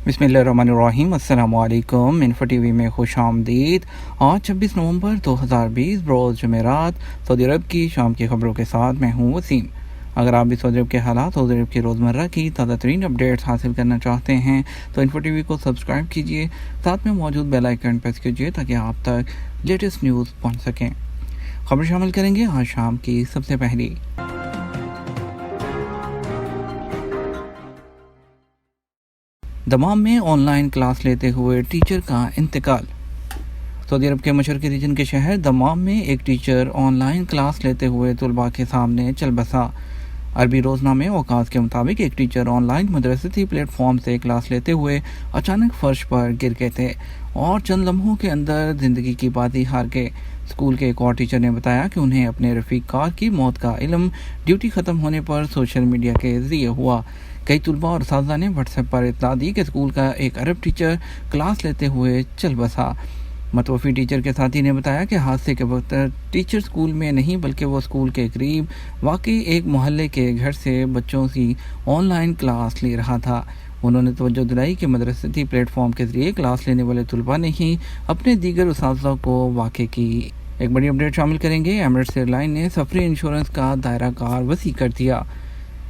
बिस्मिल्लाहिर्रहमानिर्रहीम। अस्सलामु अलैकुम। इन्फो टीवी में खुश आमदीद। आज 26 नवंबर 2020 रोज़ जुमेरात, सऊदी अरब की शाम की खबरों के साथ मैं हूँ वसीम। अगर आप भी सऊदी अरब के हालात, सऊदी अरब की रोज़मर्रा की ताज़ा तरीन अपडेट्स हासिल करना चाहते हैं तो इन्फो टीवी को सब्सक्राइब कीजिए, साथ में मौजूद बेल आइकन प्रेस कीजिए ताकि आप तक लेटेस्ट न्यूज़ पहुँच सकें। खबर शामिल करेंगे आज शाम की सबसे पहली। दमाम में ऑनलाइन क्लास लेते हुए टीचर का इंतकाल। सऊदी अरब के मशरक़ी रीजन के शहर दमाम में एक टीचर ऑनलाइन क्लास लेते हुए तलबा के सामने चल बसा। अरबी रोज़नामे औकात के मुताबिक एक टीचर ऑनलाइन मदरसती प्लेटफॉर्म से क्लास लेते हुए अचानक फर्श पर गिर गए थे और चंद लम्हों के अंदर ज़िंदगी की बाजी हार गए। स्कूल के एक और टीचर ने बताया कि उन्हें अपने रफ़ीक़ार की मौत का इल्म ड्यूटी ख़त्म होने पर सोशल मीडिया के ज़रिए हुआ। कई तलबा और असातिज़ा ने व्हाट्सएप पर इत्तला दी कि स्कूल का एक अरब टीचर क्लास लेते हुए चल बसा। मतवफ़ी टीचर के साथी ने बताया कि हादसे के वक्त टीचर स्कूल में नहीं बल्कि वो स्कूल के करीब वाक़ई एक मोहल्ले के घर से बच्चों की ऑनलाइन क्लास ले रहा था। उन्होंने तवज्जो दिलाई कि मदरसती प्लेटफॉर्म के ज़रिए क्लास लेने वाले तलबा ने ही अपने दीगर असातिज़ा को वाक़ई की। एक बड़ी अपडेट शामिल करेंगे। एमिरेट्स एयरलाइन ने सफरी इंश्योरेंस का दायरा कार वसी कर दिया।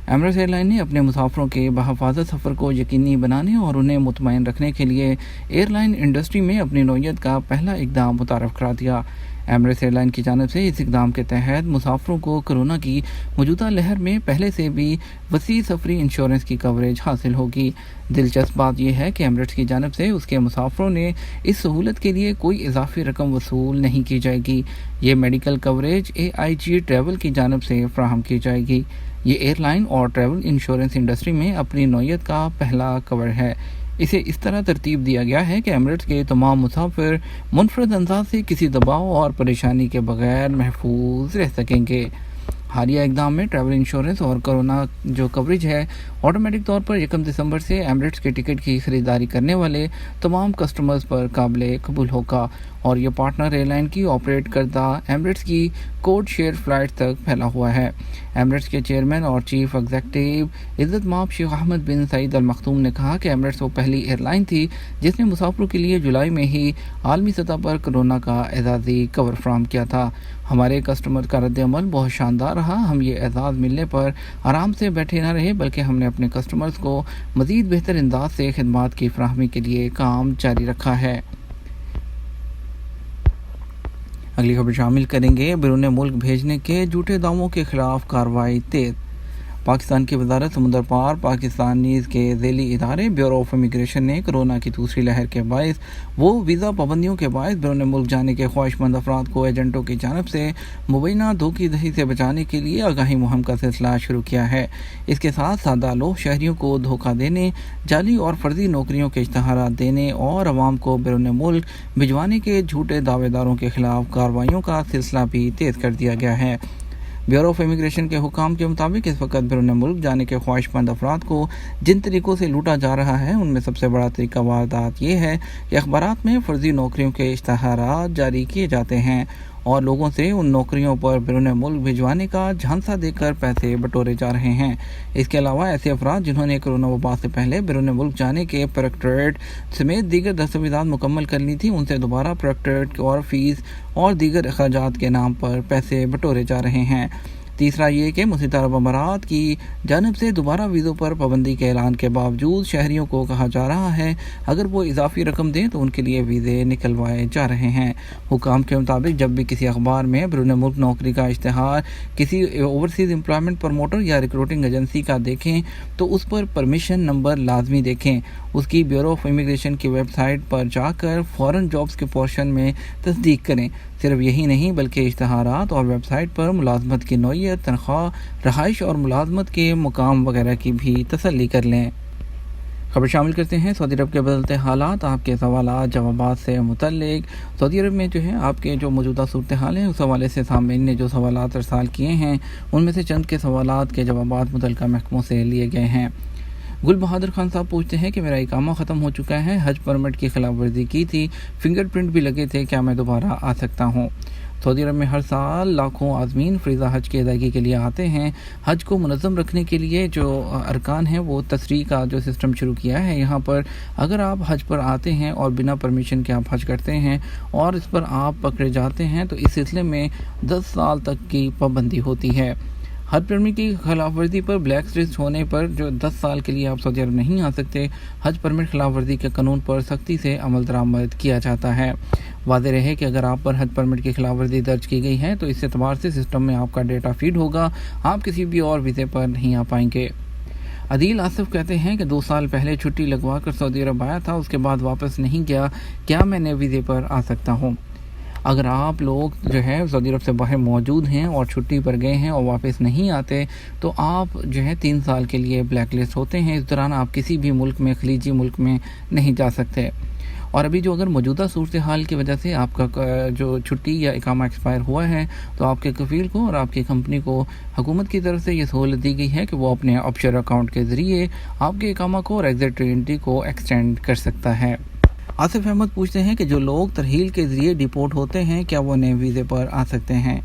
एमिरेट्स एयरलाइन ने अपने मुसाफिरों के बहफाजत सफ़र को यकीनी बनाने और उन्हें मुतमईन रखने के लिए एयरलाइन इंडस्ट्री में अपनी नौयत का पहला इक़दाम मुतारफ़ करा दिया। एमिरेट्स एयरलाइन की जानिब से इस इक़दाम के तहत मुसाफिरों को कोरोना की मौजूदा लहर में पहले से भी वसी सफरी इंश्योरेंस की कवरेज हासिल होगी। दिलचस्प बात यह है कि एमिरेट्स की जानिब से उसके मुसाफिरों ने इस सहूलत के लिए कोई इजाफी रकम वसूल नहीं की जाएगी। ये मेडिकल कवरेज AIG ट्रैवल की जानिब से फ़राहम की जाएगी। ये एयरलाइन और ट्रैवल इंश्योरेंस इंडस्ट्री में अपनी नौयत का पहला कवर है। इसे इस तरह तरतीब दिया गया है कि एमिरेट्स के तमाम मुसाफिर मुनफरद अंदाज से किसी दबाव और परेशानी के बगैर महफूज रह सकेंगे। हालिया इक़दाम में ट्रैवल इंश्योरेंस और कोरोना जो कवरेज है ऑटोमेटिक तौर पर 1 दिसंबर से एमिरेट्स के टिकट की ख़रीदारी करने वाले तमाम कस्टमर्स पर काबिल कबूल होगा और यह पार्टनर एयरलाइन की ऑपरेट करदा एमिरेट्स की कोड शेयर फ़्लाइट तक फैला हुआ है। एमिरेट्स के चेयरमैन और चीफ एग्जीक्यूटिव इज़्ज़त माब शेख अहमद बिन सईद अल मखदूम ने कहा कि एमिरेट्स वो पहली एयरलाइन थी जिसने मुसाफिरों के लिए जुलाई में ही आलमी सतह पर कोरोना का एजाज़ी कवर फराहम किया था। हमारे कस्टमर का रद्द-ए-अमल बहुत शानदार रहा। हम ये एजाज़ मिलने पर आराम से बैठे न रहे बल्कि हमने अपने कस्टमर्स को मज़ीद बेहतर अंदाज से खिदमात की फराहमी के लिए काम जारी रखा है। अगली खबर शामिल करेंगे। बैरून मुल्क भेजने के झूठे दावों के खिलाफ कार्रवाई तेज़। पाकिस्तान की वजारत समुंदर पार पाकिस्तानी के ज़ैली इदारे ब्यूरो ऑफ इमिग्रेशन ने कोरोना की दूसरी लहर के बायस वो वीज़ा पाबंदियों के बायस बैरून मुल्क जाने के ख्वाहिशमंद अफराद को एजेंटों की जानिब से मुबैना धोखाधड़ी से बचाने के लिए आगाही मुहिम का सिलसिला शुरू किया है। इसके साथ सादा लोग शहरियों को धोखा देने, जाली और फर्जी नौकरियों के इश्तहारात देने और अवाम को बैरून मुल्क भिजवाने के झूठे दावेदारों के खिलाफ कार्रवाइयों का सिलसिला भी तेज़ कर दिया गया है। ब्यूरो ऑफ इमिग्रेशन के हुकाम के मुताबिक इस वक्त बैरून मुल्क जाने के ख्वाहिशमंद अफराद को जिन तरीक़ों से लूटा जा रहा है उनमें सबसे बड़ा तरीका वारदात ये है कि अखबारात में फ़र्जी नौकरियों के इश्तहारात जारी किए जाते हैं और लोगों से उन नौकरियों पर बैरून मुल्क भिजवाने का झांसा देकर पैसे बटोरे जा रहे हैं। इसके अलावा ऐसे अफराद जिन्होंने कोरोना वबा से पहले बैरून मुल्क जाने के प्रोक्टरेट समेत दीगर दस्तावेज़ात मुकम्मल कर ली थी, उनसे दोबारा प्रोक्टरेट और फ़ीस और दीगर अखराजात के नाम पर पैसे बटोरे जा रहे हैं। तीसरा ये कि मुत्तहिदा अरब अमारात की जानिब से दोबारा वीज़ों पर पाबंदी के ऐलान के बावजूद शहरियों को कहा जा रहा है अगर वो इजाफी रकम दें तो उनके लिए वीज़े निकलवाए जा रहे हैं। हुकाम के मुताबिक जब भी किसी अखबार में बैरून मुल्क नौकरी का इश्तहार किसी ओवरसीज़ एम्प्लॉयमेंट प्रमोटर या रिक्रूटिंग एजेंसी का देखें तो उस पर परमिशन नंबर लाजमी देखें। उसकी ब्यूरो ऑफ इमिग्रेशन की वेबसाइट पर जाकर फ़ौरन जॉब्स के पोर्शन में तस्दीक करें। सिर्फ यही नहीं बल्कि इश्तहारात और वेबसाइट पर मुलाजमत की नौयत, तनख्वाह, रहाइश और मुलाजमत के मुकाम वगैरह की भी तसल्ली कर लें। खबर शामिल करते हैं सऊदी अरब के बदलते हालात, आपके सवालात जवाबात से मुतल्लिक। सऊदी अरब में जो है आपके जो मौजूदा सूरत हाल है उस हवाले से सामीन ने जो सवालात अरसाल किए हैं उनमें से चंद के सवालात के जवाबात मुतल्लिका महकमों से लिए गए हैं। गुल बहादुर खान साहब पूछते हैं कि मेरा इकामा ख़त्म हो चुका है, हज परमिट की खिलाफ वर्जी की थी, फिंगरप्रिंट भी लगे थे, क्या मैं दोबारा आ सकता हूँ? سعودی عرب میں ہر سال لاکھوں عازمین فریضہ حج کی ادائیگی کے لیے آتے ہیں۔ حج کو منظم رکھنے کے لیے جو ارکان ہیں وہ تصریح کا جو سسٹم شروع کیا ہے۔ یہاں پر اگر آپ حج پر آتے ہیں اور بنا پرمیشن کے آپ حج کرتے ہیں اور اس پر آپ پکڑے جاتے ہیں تو اس سلسلے میں 10 سال تک کی پابندی ہوتی ہے۔ حج پرمٹ کی خلاف ورزی پر بلیک لسٹ ہونے پر جو 10 سال کے لیے آپ سعودی عرب نہیں آ سکتے، حج پرمٹ خلاف ورزی کے قانون پر سختی سے عمل درآمد کیا جاتا ہے۔ واضح رہے کہ اگر آپ پر حج پرمٹ کی خلاف ورزی درج کی گئی ہے تو اس اعتبار سے سسٹم میں آپ کا ڈیٹا فیڈ ہوگا، آپ کسی بھی اور ویزے پر نہیں آ پائیں گے۔ عدیل آصف کہتے ہیں کہ 2 سال پہلے چھٹی لگوا کر سعودی عرب آیا تھا، اس کے بعد واپس نہیں گیا، کیا میں نئے ویزے پر آ سکتا ہوں؟ اگر آپ لوگ جو ہے سعودی عرب سے باہر موجود ہیں اور چھٹی پر گئے ہیں اور واپس نہیں آتے تو آپ جو ہے 3 سال کے لیے بلیک لسٹ ہوتے ہیں۔ اس دوران آپ کسی بھی ملک میں، خلیجی ملک میں نہیں جا سکتے۔ اور ابھی جو اگر موجودہ صورتحال کی وجہ سے آپ کا جو چھٹی یا اقامہ ایکسپائر ہوا ہے تو آپ کے کفیل کو اور آپ کی کمپنی کو حکومت کی طرف سے یہ سہولت دی گئی ہے کہ وہ اپنے آفشور اکاؤنٹ کے ذریعے آپ کے اقامہ کو اور ایگزٹ انٹری کو ایکسٹینڈ کر سکتا ہے۔ آصف احمد پوچھتے ہیں کہ جو لوگ ترحیل کے ذریعے ڈیپورٹ ہوتے ہیں کیا وہ نئے ویزے پر آ سکتے ہیں؟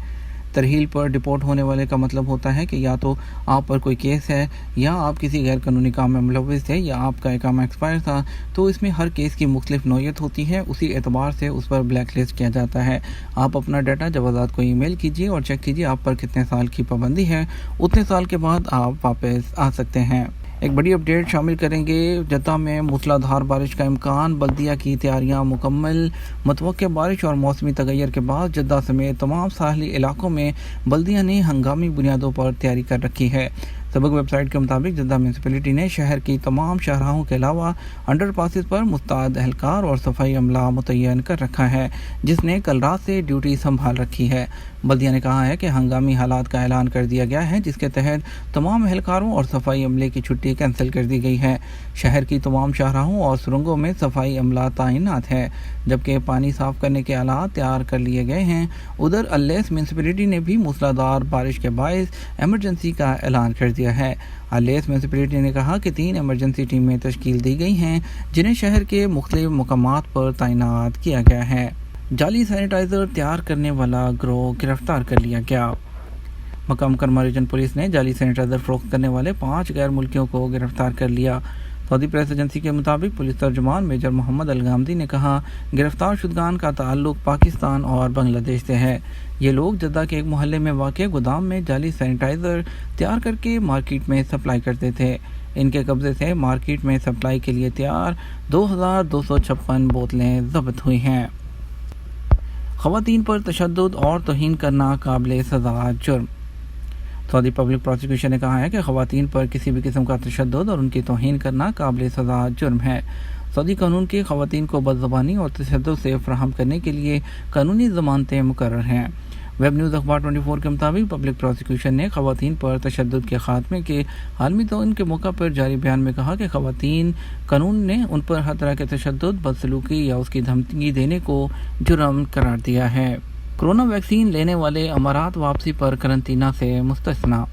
ترحیل پر ڈیپورٹ ہونے والے کا مطلب ہوتا ہے کہ یا تو آپ پر کوئی کیس ہے یا آپ کسی غیر قانونی کام میں ملوث تھے یا آپ کا اقامہ ایکسپائر تھا، تو اس میں ہر کیس کی مختلف نوعیت ہوتی ہے، اسی اعتبار سے اس پر بلیک لسٹ کیا جاتا ہے۔ آپ اپنا ڈیٹا جوازات کو ای میل کیجیے اور چیک کیجیے آپ پر کتنے سال کی پابندی ہے، اتنے سال کے بعد آپ واپس آ سکتے ہیں۔ ایک بڑی اپڈیٹ شامل کریں گے۔ جدہ میں موسلا دھار بارش کا امکان، بلدیہ کی تیاریاں مکمل۔ متوقع بارش اور موسمی تغیر کے بعد جدہ سمیت تمام ساحلی علاقوں میں بلدیہ نے ہنگامی بنیادوں پر تیاری کر رکھی ہے۔ سابق ویب سائٹ کے مطابق جدہ میونسپلٹی نے شہر کی تمام شاہراہوں کے علاوہ انڈر پاسز پر مستعد اہلکار اور صفائی عملہ متعین کر رکھا ہے، جس نے کل رات سے ڈیوٹی سنبھال رکھی ہے۔ بلدیہ نے کہا ہے کہ ہنگامی حالات کا اعلان کر دیا گیا ہے، جس کے تحت تمام اہلکاروں اور صفائی عملے کی چھٹی کینسل کر دی گئی ہے۔ شہر کی تمام شاہراہوں اور سرنگوں میں صفائی عملہ تعینات ہے، جبکہ پانی صاف کرنے کے آلات تیار کر لیے گئے ہیں۔ ادھر اللیس میونسپلٹی نے بھی موسلادھار بارش کے باعث ایمرجنسی کا اعلان کر دیا ہے۔ اللیس میونسپلٹی نے کہا کہ 3 ایمرجنسی ٹیمیں تشکیل دی گئی ہیں، جنہیں شہر کے مختلف مقامات پر تعینات کیا گیا ہے۔ جعلی سینیٹائزر تیار کرنے والا گروہ گرفتار کر لیا گیا۔ مکہ مکرمہ ریجن پولیس نے جعلی سینیٹائزر فروخت کرنے والے 5 غیر ملکیوں کو گرفتار کر لیا۔ سعودی پریس ایجنسی کے مطابق پولیس ترجمان میجر محمد الغامدی نے کہا، گرفتار شدگان کا تعلق پاکستان اور بنگلہ دیش سے ہے۔ یہ لوگ جدہ کے ایک محلے میں واقع گودام میں جعلی سینیٹائزر تیار کر کے مارکیٹ میں سپلائی کرتے تھے۔ ان کے قبضے سے مارکیٹ میں سپلائی کے لیے تیار 2256 بوتلیں ضبط ہوئی ہیں۔ خواتین پر تشدد اور توہین کرنا قابل سزا جرم۔ سعودی پبلک پروسیکیوشن نے کہا ہے کہ خواتین پر کسی بھی قسم کا تشدد اور ان کی توہین کرنا قابل سزا جرم ہے۔ سعودی قانون کی خواتین کو بدزبانی اور تشدد سے فراہم کرنے کے لیے قانونی ضمانتیں مقرر ہیں۔ ویب نیوز اخبار 24 کے مطابق پبلک پروسیکیوشن نے خواتین پر تشدد کے خاتمے کے عالمی دن کے موقع پر جاری بیان میں کہا کہ خواتین قانون نے ان پر ہر طرح کے تشدد، بدسلوکی یا اس کی دھمکی دینے کو جرم قرار دیا ہے۔ کرونا ویکسین لینے والے امارات واپسی پر قرنطینہ سے مستثنیٰ۔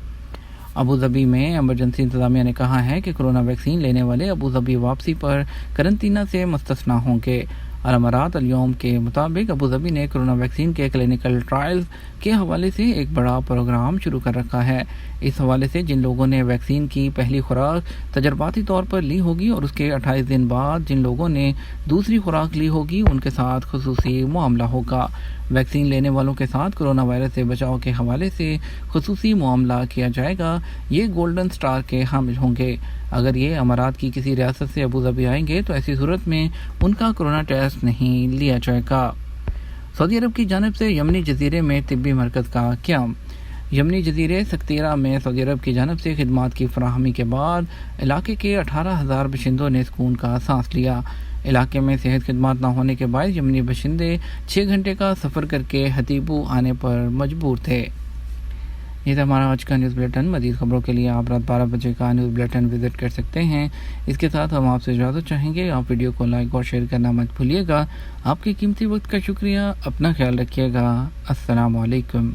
ابوظہبی میں ایمرجنسی انتظامیہ نے کہا ہے کہ کرونا ویکسین لینے والے ابوظہبی واپسی پر قرنطینہ سے مستثنیٰ ہوں گے۔ الامارات الیوم کے مطابق ابوظہبی نے کرونا ویکسین کے کلینکل ٹرائلز کے حوالے سے ایک بڑا پروگرام شروع کر رکھا ہے۔ اس حوالے سے جن لوگوں نے ویکسین کی پہلی خوراک تجرباتی طور پر لی ہوگی اور اس کے 28 دن بعد جن لوگوں نے دوسری خوراک لی ہوگی، ان کے ساتھ خصوصی معاملہ ہوگا۔ ویکسین لینے والوں کے ساتھ کرونا وائرس سے بچاؤ کے حوالے سے خصوصی معاملہ کیا جائے گا۔ یہ گولڈن سٹار کے حامل ہوں گے۔ اگر یہ امارات کی کسی ریاست سے ابوظہبی آئیں گے تو ایسی صورت میں ان کا کرونا ٹیسٹ نہیں لیا جائے گا۔ سعودی عرب کی جانب سے یمنی جزیرے میں طبی مرکز کا قیام۔ یمنی جزیرے سکتیرا میں سعودی عرب کی جانب سے خدمات کی فراہمی کے بعد علاقے کے 18,000 باشندوں نے سکون کا سانس لیا۔ علاقے میں صحت خدمات نہ ہونے کے باعث یمنی باشندے 6 گھنٹے کا سفر کر کے حتیبو آنے پر مجبور تھے۔ یہ تھا ہمارا آج کا نیوز بلیٹن۔ مزید خبروں کے لیے آپ رات 12 بجے کا نیوز بلیٹن وزٹ کر سکتے ہیں۔ اس کے ساتھ ہم آپ سے اجازت چاہیں گے۔ آپ ویڈیو کو لائک اور شیئر کرنا مت بھولیے گا۔ آپ کے قیمتی وقت کا شکریہ۔ اپنا خیال رکھیے گا۔ السلام علیکم۔